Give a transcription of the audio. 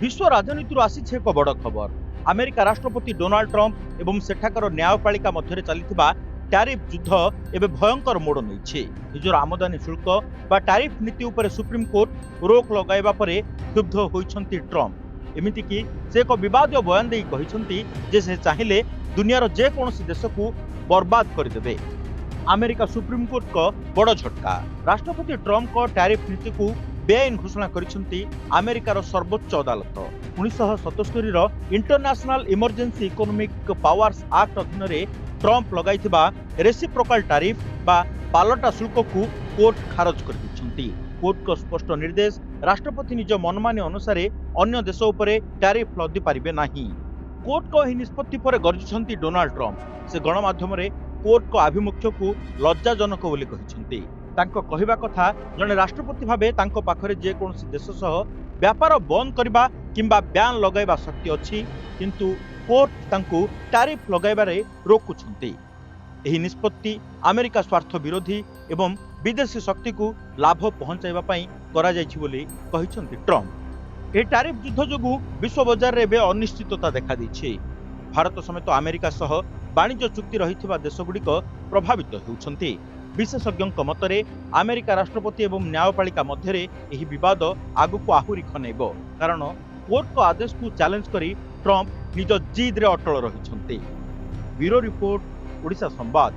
विश्व राजनीति आसी एक बड़ खबर। अमेरिका राष्ट्रपति डोनाल्ड ट्रंप एवं सेठाकर न्यायपालिका मध्य चलता टैरिफ युद्ध एवं भयंकर मोड़ नहीं। निजर आमदानी शुल्क बा टैरिफ नीति उपर सुप्रीम कोर्ट रोक लगाइबा परे क्षुब्ध होइछंती ट्रंप। एमितिकी से एक विवाद बयान दे कहिसंती से चाहिए दुनियार जेकोसी देश को बर्बाद करदे। अमेरिका सुप्रीम कोर्ट का बड़ झटका। राष्ट्रपति ट्रंप को टैरिफ नीति को बेआईन घोषणा करिसेंती अमेरिकार सर्वोच्च अदालत। 1977 international emergency economic powers act अधीन ट्रंप लगाइथिबा रेसिप्रोकल टैरिफ बा पालटा शुल्क को कोर्ट खारज कर दिछंती। कोर्ट को स्पष्ट निर्देश, राष्ट्रपति निज मनमानी अनुसार अन्य देश उपरे टैरिफ लदी पारिबे नाही। कोर्ट को एही निष्पत्ति पर गर्जुछंती डोनाल्ड ट्रंप। से गणमाध्यम कोर्ट को आभिमुख्य को लज्जाजनक बोली कहिसंती। तांको कहिबा कथा जने राष्ट्रपति भाबे तांको पाखरे जे कोनसी देश सह व्यापार बंद करबा किंबा ब्यान लगाइबा शक्ति अछि, किंतु कोर्ट तांको टैरिफ लगाइबारे रोकुछंती। एही निष्पत्ति अमेरिका स्वार्थ विरोधी एवं विदेशी शक्ति को लाभ पहुंचाइबा पई करा जायछि बोली कहिसंती ट्रंप। एही टैरिफ युद्ध जोगु विश्व बाजार रे बे अनिश्चितता देखा दैछि। भारत समेत अमेरिका सह वाणिज्य चुक्ति रहिथिबा देशगुड़िक प्रभावित होउछंती। विशेषज्ञों मतरे अमेरिका राष्ट्रपति एवं न्यायपालिका मध्य एही विवाद आगुक आहुरी खनेब, कारण कोर्ट को आदेश को चैलेंज करी ट्रंप निज जिद रे अटल रहिछंती। ब्यूरो रिपोर्ट, ओडिशा संवाद।